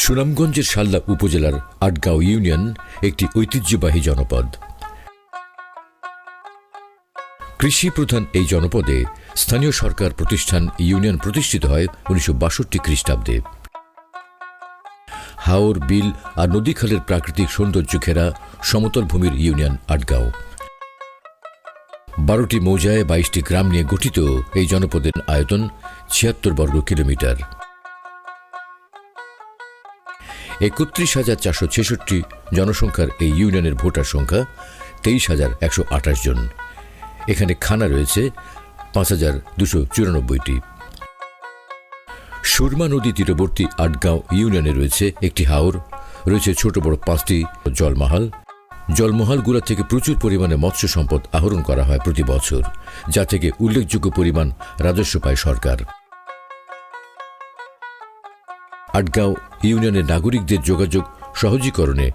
সুনামগঞ্জের শাল্লা উপজেলার আটগাঁও ইউনিয়ন একটি ঐতিহ্যবাহী জনপদ। কৃষি প্রধান এই জনপদে স্থানীয় সরকার প্রতিষ্ঠান ইউনিয়ন প্রতিষ্ঠিত হয় 1962 খ্রিস্টাব্দে। হাওর, বিল আর নদীখালের প্রাকৃতিক সৌন্দর্য ঘেরা সমতল ভূমির ইউনিয়ন আটগাঁও। 12টি মৌজায় 22টি গ্রাম নিয়ে গঠিত এই জনপদের আয়তন 76 বর্গ কিলোমিটার। 31,466 জনসংখ্যার এই ইউনিয়নের ভোটার সংখ্যা 23,128 জন। এখানে খানা রয়েছে 5,294টি। সুরমা নদী তীরবর্তী আটগাঁও ইউনিয়নে রয়েছে একটি হাওর, রয়েছে ছোট বড় 5টি জলমহাল। জলমহালগুলো থেকে প্রচুর পরিমাণে মৎস্য সম্পদ আহরণ করা হয় প্রতি বছর, যা থেকে উল্লেখযোগ্য পরিমাণ রাজস্ব পায় সরকার। আটগাঁও ইউনিয়নের নাগরিকদের যোগাযোগ সহজীকরণে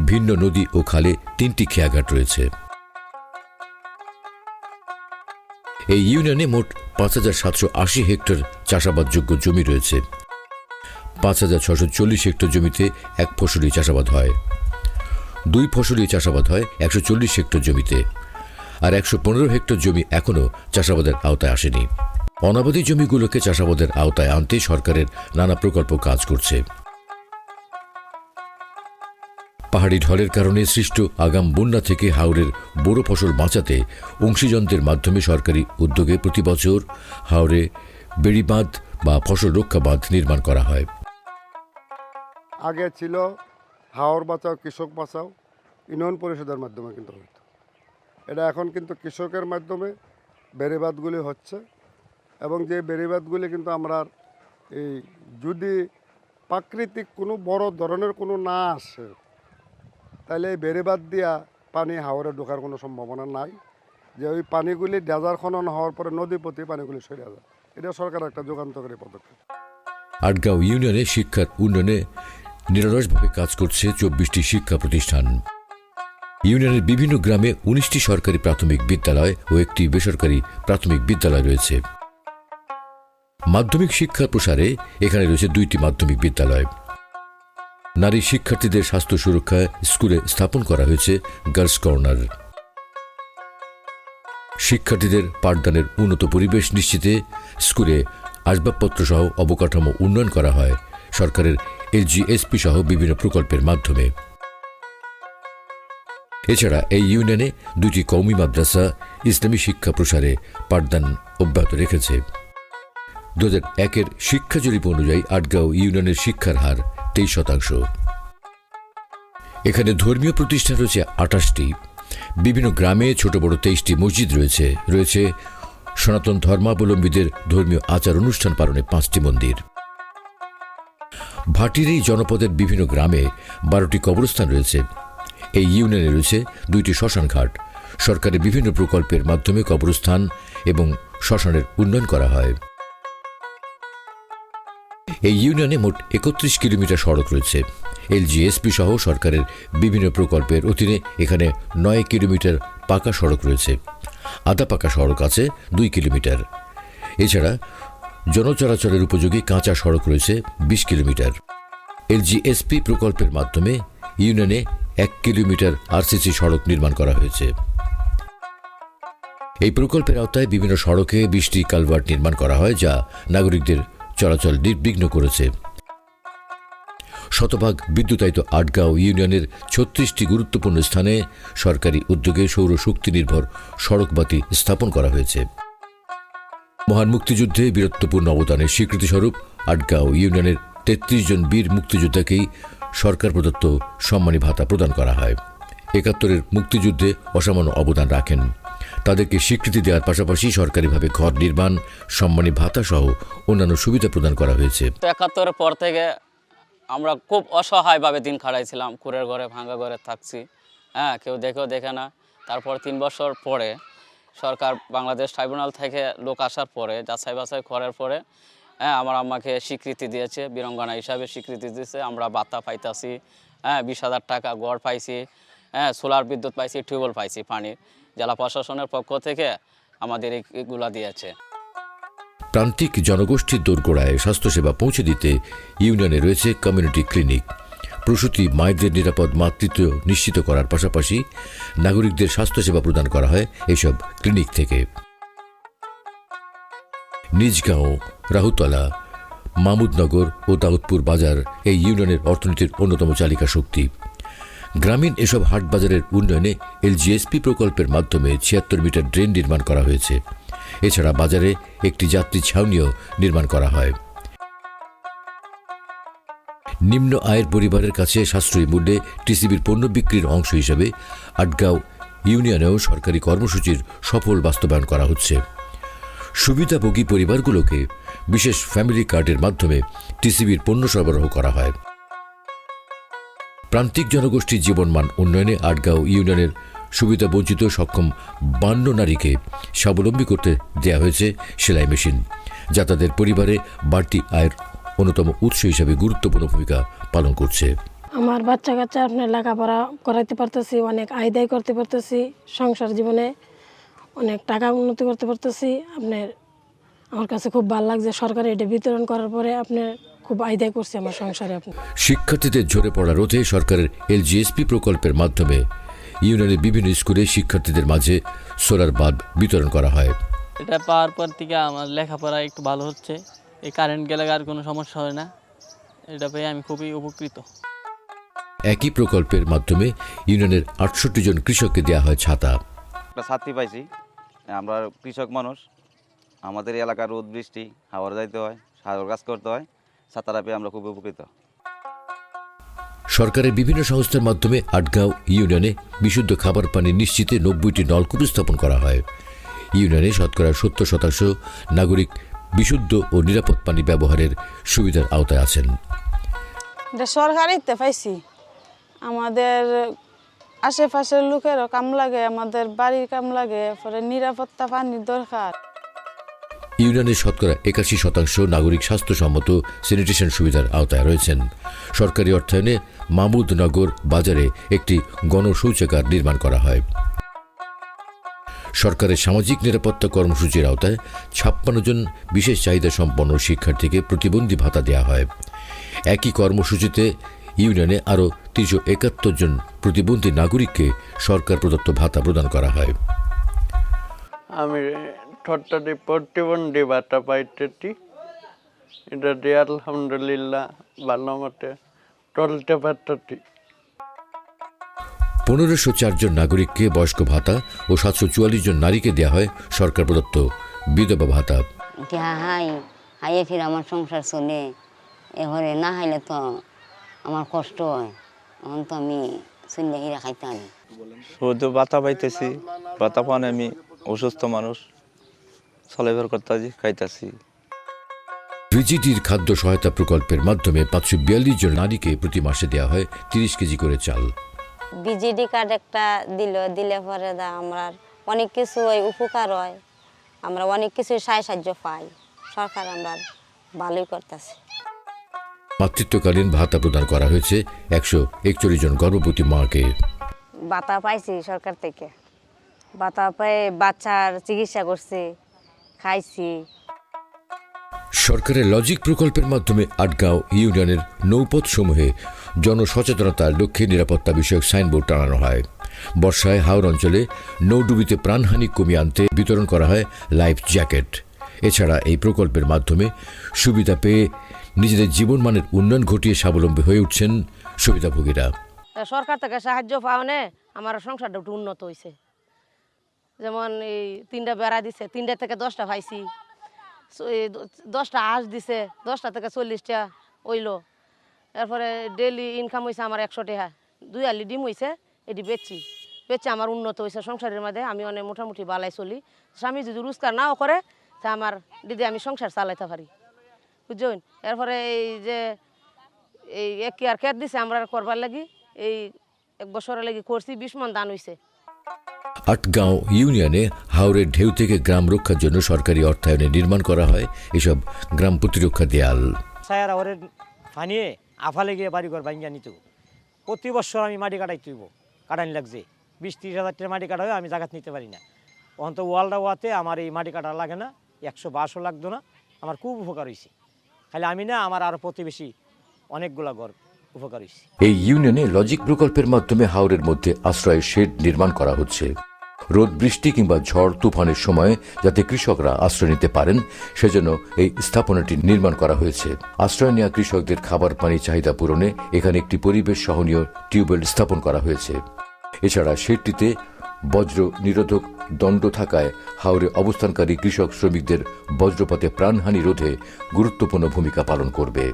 ভিন্ন নদী ও খালে 3টি খেয়াঘাট রয়েছে। এই ইউনিয়নে মোট 5,780 হেক্টর চাষাবাদযোগ্য জমি রয়েছে। 5,640 হেক্টর জমিতে এক ফসলি চাষাবাদ হয়, 2 ফসলি চাষাবাদ হয় 140 হেক্টর জমিতে, আর 115 হেক্টর জমি এখনও চাষাবাদের আওতায় আসেনি। অনাবাদী জমিগুলোকে চাষাবাদের আওতায় আনতে সরকারের নানা প্রকল্প কাজ করছে। পাহাড়ি ঢলের কারণে সৃষ্ট আগাম বন্যা থেকে হাওরের বোরো ফসল বাঁচাতে অংশীজনদের মাধ্যমে সরকারি উদ্যোগে প্রতি বছর হাওরে বেড়ি বাঁধ বা ফসল রক্ষা বাঁধ নির্মাণ করা হয়। আগে ছিল হাওর বাঁচাও কৃষক বাঁচাও, ইউনিয়ন পরিষদের মাধ্যমে কিন্তু হতো। এটা এখন কিন্তু কৃষকের মাধ্যমে বেড়িবাঁধগুলি হচ্ছে, এবং যে বেড়িবাঁধগুলি কিন্তু আমরা এই যদি প্রাকৃতিক কোনো বড় ধরনের কোনো না আসে, তাহলে এই বেড়িবাঁধ দিয়া পানি হাওরে ঢোকার কোনো সম্ভাবনা নাই। যে ওই পানিগুলি ডেজার খনন হওয়ার পরে নদীপথে পানিগুলি সরে যায়। এটা সরকার একটা যুগান্তকারী পদক্ষেপ। আটগাঁও ইউনিয়নে শিক্ষার উন্নয়নে নিরলসভাবে কাজ করছে 24টি শিক্ষা প্রতিষ্ঠান। ইউনিয়নের বিভিন্ন গ্রামে 19টি সরকারি প্রাথমিক বিদ্যালয় ও একটি বেসরকারি প্রাথমিক বিদ্যালয় রয়েছে। মাধ্যমিক শিক্ষার প্রসারে এখানে রয়েছে 2টি মাধ্যমিক বিদ্যালয়। নারী শিক্ষার্থীদের স্বাস্থ্য সুরক্ষায় স্কুলে স্থাপন করা হয়েছে গার্লস কর্নার। শিক্ষার্থীদের পাঠদানের উন্নত পরিবেশ নিশ্চিতে স্কুলে আসবাবপত্র সহ অবকাঠামো উন্নয়ন করা হয় সরকারের LGSP সহ বিভিন্ন প্রকল্পের মাধ্যমে। এছাড়া এই ইউনিয়নে 2টি কওমি মাদ্রাসা ইসলামী শিক্ষা প্রসারে পাঠদান অব্যাহত রেখেছে। 2001-এর শিক্ষা জরিপ অনুযায়ী আটগাঁও ইউনিয়নের শিক্ষার হার 23%। এখানে ধর্মীয় প্রতিষ্ঠান রয়েছে 28টি। বিভিন্ন গ্রামে ছোট বড় 23টি মসজিদ রয়েছে। রয়েছে সনাতন ধর্মাবলম্বীদের ধর্মীয় আচার অনুষ্ঠান পালনে 5টি মন্দির। ভাটির এই জনপদের বিভিন্ন গ্রামে 12টি কবরস্থান রয়েছে। এই ইউনিয়নে রয়েছে 2টি শ্মশান ঘাট। সরকারের বিভিন্ন প্রকল্পের মাধ্যমে কবরস্থান এবং শ্মশানের উন্নয়ন করা হয়। এই ইউনিয়নে মোট 31 কিলোমিটার সড়ক রয়েছে। LGSP সহ সরকারের বিভিন্ন প্রকল্পের অধীনে এখানে 9 কিলোমিটার পাকা সড়ক রয়েছে। আধা পাকা সড়ক আছে 2 কিলোমিটার। এছাড়া জনচলাচলের উপযোগী কাঁচা সড়ক রয়েছে 20 কিলোমিটার। LGSP প্রকল্পের মাধ্যমে ইউনিয়নে 1 কিলোমিটার RCC সড়ক নির্মাণ করা হয়েছে। এই প্রকল্পের আওতায় বিভিন্ন সড়কে 20টি কালভার্ট নির্মাণ করা হয়, যা নাগরিকদের চলাচল নির্বিঘ্ন করেছে। শতভাগ বিদ্যুতায়িত আটগাঁও ইউনিয়নের 36টি গুরুত্বপূর্ণ স্থানে সরকারি উদ্যোগে সৌরশক্তি নির্ভর সড়ক বাতি স্থাপন করা হয়েছে। মহান মুক্তিযুদ্ধে বীরত্বপূর্ণ অবদানের স্বীকৃতিস্বরূপ আটগাঁও ইউনিয়নের 33 জন বীর মুক্তিযোদ্ধাকেই সরকার প্রদত্ত সম্মানী ভাতা প্রদান করা হয়। 71-এর মুক্তিযুদ্ধে অসামান্য অবদান রাখেন। তাদেরকে স্বীকৃতি দেওয়ার পাশাপাশি সরকারিভাবে ঘর নির্মাণ, সম্মানী ভাতা সহ অন্যান্য সুবিধা প্রদান করা হয়েছে। 71-এর পর থেকে আমরা খুব অসহায়ভাবে দিন কাটাইছিলাম। কুড়ের ঘরে, ভাঙা ঘরে থাকছি। কেউ দেখেও দেখে না। তারপর 3 বছর পরে সরকার বাংলাদেশ ট্রাইব্যুনাল থেকে লোক আসার পরে, যাচাই বাছাই করার পরে আমার আম্মাকে স্বীকৃতি দিয়েছে, বীরঙ্গনা হিসাবে স্বীকৃতি দিয়েছে। আমরা ভাতা পাইতাছি, 20,000 টাকা গড় পাইছি, সোলার বিদ্যুৎ পাইছি, টিউবওয়েল পাইছি পানির। জেলা প্রশাসনের পক্ষ থেকে আমাদের এইগুলা দিয়েছে। প্রান্তিক জনগোষ্ঠীর দোরগোড়ায় স্বাস্থ্যসেবা পৌঁছে দিতে ইউনিয়নে রয়েছে কমিউনিটি ক্লিনিক। প্রসূতি মায়েদের নিরাপদ মাতৃত্ব নিশ্চিত করার পাশাপাশি নাগরিকদের স্বাস্থ্যসেবা প্রদান করা হয় এসব ক্লিনিক থেকে। নিজগাঁও, রাহুতলা, মাহমুদনগর ও দাউদপুর বাজার এই ইউনিয়নের অর্থনীতির অন্যতম চালিকা শক্তি। গ্রামীণ এসব হাট বাজারের উন্নয়নে এলজিএসপি প্রকল্পের মাধ্যমে ৭৬ মিটার ড্রেন নির্মাণ করা হয়েছে। এছাড়া বাজারে একটি যাত্রী ছাউনিও নির্মাণ করা হয়। নিম্ন আয়ের পরিবারের কাছে সাশ্রয়ী মূল্যে টিসিবির পণ্য বিক্রির অংশ হিসেবে আটগাঁও ইউনিয়নেও সরকারি কর্মসূচির সফল বাস্তবায়ন করা হচ্ছে। সুবিধাভোগী পরিবারগুলোকে বিশেষ ফ্যামিলি কার্ডের মাধ্যমে টিসিবির পণ্য সরবরাহ করা হয়। প্রান্তিক জনগোষ্ঠীর জীবনমান উন্নয়নে আটগাঁও ইউনিয়নের সুবিধাবঞ্চিত সক্ষম ৫২ নারীকে স্বাবলম্বী করতে দেয়া হয়েছে সেলাই মেশিন, যা তাদের পরিবারে বাড়তি আয়ের অন্যতম উৎস হিসেবে গুরুত্বপূর্ণ ভূমিকা পালন করছে। আমার বাচ্চা কাচ্চা আপনার লেখাপড়া করাইতে পারতেছি, অনেক আয় দায় করতে পারতেছি, সংসার জীবনে অনেক টাকা উন্নতি করতে পারতেছি। আপনার আমার কাছে খুব ভালো লাগছে সরকার এটা বিতরণ করার পরে আপনার খুব আয় দায় করছে আমার সংসারে। আপনার শিক্ষার্থীদের ঝরে পড়া রোধে সরকারের এলজিএসপি প্রকল্পের মাধ্যমে ইউনিয়নের বিভিন্ন স্কুলে শিক্ষার্থীদের মাঝে সোলার বাল্ব বিতরণ করা হয়। এটা পাওয়ার পর থেকে আমার লেখাপড়া একটু ভালো হচ্ছে। এই কারেন্ট গেলে আর কোনো সমস্যা হয় না। এটা পেয়ে আমি খুবই উপকৃত। একই প্রকল্পের মাধ্যমে ইউনিয়নের ৬৮ জন কৃষককে দেওয়া হয় ছাতা। একটা ছাত্রী পাইছি। আমরা কৃষক মানুষ, আমাদের এলাকার রোদ বৃষ্টি হাওয়ার যাইতে হয়, সাগর কাজ করতে হয়, ছাতাটা পেয়ে আমরা খুব উপকৃত। সরকারের বিভিন্ন সংস্থার মাধ্যমে আটগাঁও ইউনিয়নে বিশুদ্ধ খাবার পানি নিশ্চিতে ৯০টি নলকূপ স্থাপন করা হয়। ইউনিয়নে শতকরা ৭০% নাগরিক বিশুদ্ধ ও নিরাপদ পানি ব্যবহারের সুবিধার আওতায় আছেন। এটা সরকারিতে পাইছি। আমাদের আশেপাশের লোকেরও কাম লাগে, আমাদের বাড়ির কাম লাগে, পরে নিরাপত্তা পানির দরকার। ইউনিয়নের শতকরা ৮১% নাগরিক স্বাস্থ্যসম্মত স্যানিটেশন সুবিধার আওতায় রয়েছেন। সরকারি অর্থায়নে মাহমুদনগর বাজারে একটি গণশৌচাগার নির্মাণ করা হয়। সরকারের সামাজিক নিরাপত্তা কর্মসূচির আওতায় ৫৬ জন বিশেষ চাহিদা সম্পন্ন শিক্ষার্থীকে প্রতিবন্ধী ভাতা দেওয়া হয়। একই কর্মসূচিতে ইউনিয়নে আরও ৩৭১ জন প্রতিবন্ধী নাগরিককে সরকার প্রদত্ত ভাতা প্রদান করা হয়। আমি ঠোঁটটি প্রতিবন্ধী ভাতা পাইতেছি। এটা দিয়ে আলহামদুলিল্লাহ ভালো মতে চলতে পারতেছি। ১৫০৪ জন নাগরিককে বয়স্ক ভাতা ও ৭৪৪ জন নারীকে দেওয়া হয় সরকার প্রদত্ত বিধবা ভাতা। হাইয়ে ফিরে আমার সংসার চলে, এবারে না হাইলে তো আমার কষ্ট হয়। এখন তো আমি চলে হিরা খাইতে আনি। শুধু ভাতা পাইতেছি, ভাতা পান আমি অসুস্থ মানুষ, চলাফেরা করতেছি, খাইতেছি। ভিজিটির খাদ্য সহায়তা প্রকল্পের মাধ্যমে ৫৪২ জন নারীকে প্রতি মাসে দেওয়া হয় ৩০ কেজি করে চাল। বিজিডি কার্ড একটা দিলে পরে আমরা অনেক কিছু উপকার হয়, আমরা অনেক কিছু সাহায্য পাই। সরকার আমরা ভালোই করতেছে। মাতৃত্বকালীন ভাতা প্রদান করা হয়েছে ১৪১ জন গর্ভবতী মাকে। ভাতা পাইছি সরকার থেকে, ভাতা পেয়ে বাচ্চার চিকিৎসা করছি, খাইছি। সরকারের লজিক প্রকল্পের মাধ্যমে আটগাঁও ইউনিয়নের নৌপথ সমূহে জনসচেতনতার লক্ষ্যে নিরাপত্তা বিষয়ক সাইনবোর্ড টানানো হয়। বর্ষায় হাওর অঞ্চলে নৌডুবিতে প্রাণহানি কমিয়ে আনতে বিতরণ করা হয় লাইফ জ্যাকেট। এছাড়া এই প্রকল্পের মাধ্যমে সুবিধা পেয়ে নিজেদের জীবনমানের উন্নয়ন ঘটিয়ে স্বাবলম্বী হয়ে উঠছেন সুবিধাভোগীরা। সরকার থেকে সাহায্য পাওয়ানে আমার সংসারটা একটু উন্নত হয়েছে। যেমন এই ৩টা বেড়া দিছে, ৩টা থেকে 10টা পাইছি, 10টা হাঁস দিছে, 10টা থেকে 40টা হইলো। এরপরে ডেইলি ইনকাম হয়েছে আমার 100 টাকা। 2 আলি ডিম হয়েছে, এটি বেচছি আমার উন্নত হয়েছে সংসারের মধ্যে। আমি অনেক মোটামুটি বালাই চলি। স্বামী যদি রোজগার নাও করে তা আমার দিদি আমি সংসার চালাইতে পারি, বুঝছেন। এরপরে এই যে এই 1 কেয়ার খেত দিছে আমরা করবার লাগি, এই 1 বছরের লাগি করছি, 20 মণ ধান হয়েছে। আটগাঁও ইউনিয়নে হাওরের ঢেউ থেকে গ্রাম রক্ষার জন্য সরকারি অর্থায়নে নির্মাণ করা হয় এসব গ্রাম প্রতিরক্ষা দেয়াল। সায়ার হাওরের ফানিয়ে আফালে গিয়ে বাড়িঘর ভাঙ্গিয়া নিত। প্রতি বছর আমি মাটি কাটাই তুইব, কাটানি লাগছে 20-30 হাজার টাকা মাটি কাটা হয়, আমি জায়গা নিতে পারি না। অন্ত ওয়ালটা ওয়াতে আমার এই মাটি কাটা লাগে না, 100 লাগতো না, আমার খুব উপকার হয়েছে। খালি আমি না, আমার আরও প্রতিবেশী অনেকগুলা ঘর উপকার হয়েছে। এই ইউনিয়নে লজিক প্রকল্পের মাধ্যমে হাওরের মধ্যে আশ্রয় শেড নির্মাণ করা হচ্ছে। রোদ বৃষ্টি কিংবা ঝড় তুফানের সময় যাতে কৃষকরা আশ্রয় নিতে পারেন সেজন্য এই স্থাপনাটি নির্মাণ করা হয়েছে। আশ্রয় নেওয়া কৃষকদের খাবার পানি চাহিদা পূরণে এখানে একটি পরিবেশ সহনীয় টিউবওয়েল স্থাপন করা হয়েছে। এছাড়া শেডটিতে বজ্র নিরোধক দণ্ড থাকায় হাওরে অবস্থানকারী কৃষক শ্রমিকদের বজ্রপাতে প্রাণহানি রোধে গুরুত্বপূর্ণ ভূমিকা পালন করবে।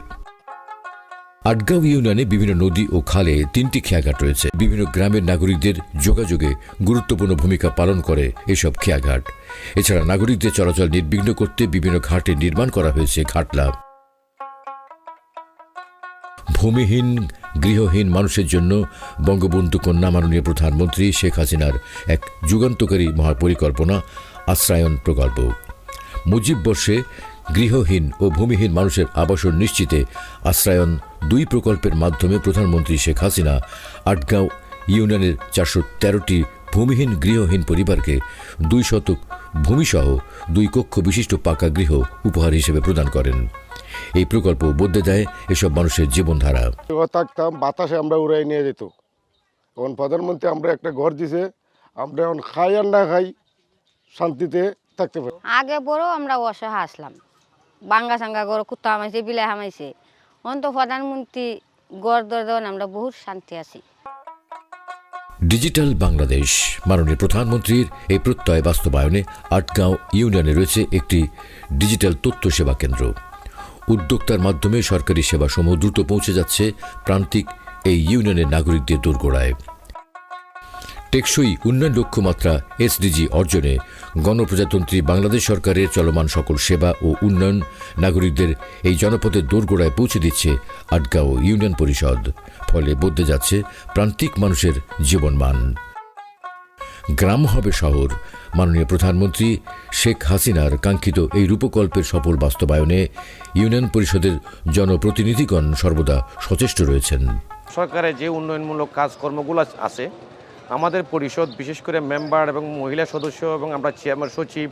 আটগাঁও ইউনিয়নে বিভিন্ন নদী ও খালে 3টি খেয়াঘাট রয়েছে। বিভিন্ন গ্রামের নাগরিকদের যোগাযোগে গুরুত্বপূর্ণ ভূমিকা পালন করে এসব খেয়াঘাট। এছাড়া নাগরিকদের চলাচল নির্বিঘ্ন করতে বিভিন্ন ঘাটে নির্মাণ করা হয়েছে ঘাটলা। ভূমিহীন গৃহহীন মানুষের জন্য বঙ্গবন্ধু কন্যা মাননীয় প্রধানমন্ত্রী শেখ হাসিনার এক যুগান্তকারী মহাপরিকল্পনা আশ্রয়ন প্রকল্প। মুজিব বর্ষে গৃহহীন ও ভূমিহীন মানুষের আবাসন নিশ্চিতে আশ্রয়ন 2 প্রকল্পের মাধ্যমে প্রধানমন্ত্রী শেখ হাসিনা আটগাঁও ইউনিয়নের 413টি ভূমিহীন গৃহহীন পরিবারকে 2 শতক ভূমিসহ 2 কক্ষ বিশিষ্ট পাকা গৃহ উপহার হিসেবে প্রদান করেন। এই প্রকল্প বদলে দেয় এসব মানুষের জীবনধারা। থাকতাম বাতাসে আমরা উড়াই নিয়ে যেত। এখন প্রধানমন্ত্রী আমরা একটা ঘর দিছে, আমরা এখন খাই আর না খাই শান্তিতে থাকতে পারি। আগে বড় আমরা অসহায় আসলাম, বাঙ্গা সাঙ্গা গড় কুত্তা হামাইছে, বিলাই হামাইছে। অন্ত প্রধানমন্ত্রী গড় দর দেওয়ান আমরা বহুত শান্তি আছি। ডিজিটাল বাংলাদেশ মাননীয় প্রধানমন্ত্রীর এই প্রত্যয় বাস্তবায়নে আটগাঁও ইউনিয়নে রয়েছে একটি ডিজিটাল তথ্য সেবা কেন্দ্র। উদ্যোক্তার মাধ্যমে সরকারি সেবাসমূহ দ্রুত পৌঁছে যাচ্ছে প্রান্তিক এই ইউনিয়নের নাগরিকদের দোরগোড়ায়। টেকসই উন্নয়ন লক্ষ্যমাত্রা এসডিজি অর্জনে গণপ্রজাতন্ত্রী বাংলাদেশ সরকারের চলমান সকল সেবা ও উন্নয়ন নাগরিকদের এই জনপদের দোরগোড়ায় পৌঁছে দিচ্ছে আটগাঁও ইউনিয়ন পরিষদ। ফলে বদলে যাচ্ছে প্রান্তিক মানুষের জীবনমান। গ্রাম হবে শহর মাননীয় প্রধানমন্ত্রী শেখ হাসিনার কাঙ্ক্ষিত এই রূপকল্পের সফল বাস্তবায়নে ইউনিয়ন পরিষদের জনপ্রতিনিধিগণ সর্বদা সচেষ্ট রয়েছেন। সরকারের যে উন্নয়নমূলক কাজকর্মগুলো আছে, আমাদের পরিষদ বিশেষ করে মেম্বার এবং মহিলা সদস্য এবং আমরা চেয়ারম্যান সচিব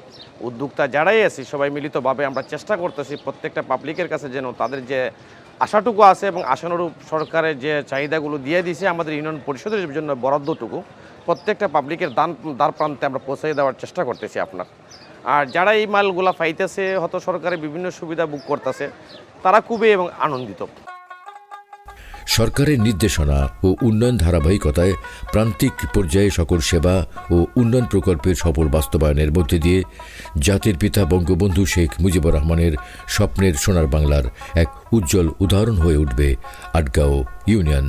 উদ্যোক্তা যারাই আছি সবাই মিলিতভাবে আমরা চেষ্টা করতেছি প্রত্যেকটা পাবলিকের কাছে যেন তাদের যে আশাটুকু আছে এবং আশানুরূপ সরকারের যে চাহিদাগুলো দিয়ে দিয়েছে আমাদের ইউনিয়ন পরিষদের জন্য বরাদ্দটুকু প্রত্যেকটা পাবলিকের দ্বার প্রান্তে আমরা পৌঁছে দেওয়ার চেষ্টা করতেছি আপনার। আর যারা এই মালগুলা পাইতেছে হয়তো সরকারের বিভিন্ন সুবিধা বুক করতেছে তারা খুবই এবং আনন্দিত। সরকারের নির্দেশনা ও উন্নয়ন ধারাবাহিকতায় প্রান্তিক পর্যায়ে সকল সেবা ও উন্নয়ন প্রকল্পের সফল বাস্তবায়নের মধ্যে দিয়ে জাতির পিতা বঙ্গবন্ধু শেখ মুজিবুর রহমানের স্বপ্নের সোনার বাংলার এক উজ্জ্বল উদাহরণ হয়ে উঠবে আটগাঁও ইউনিয়ন।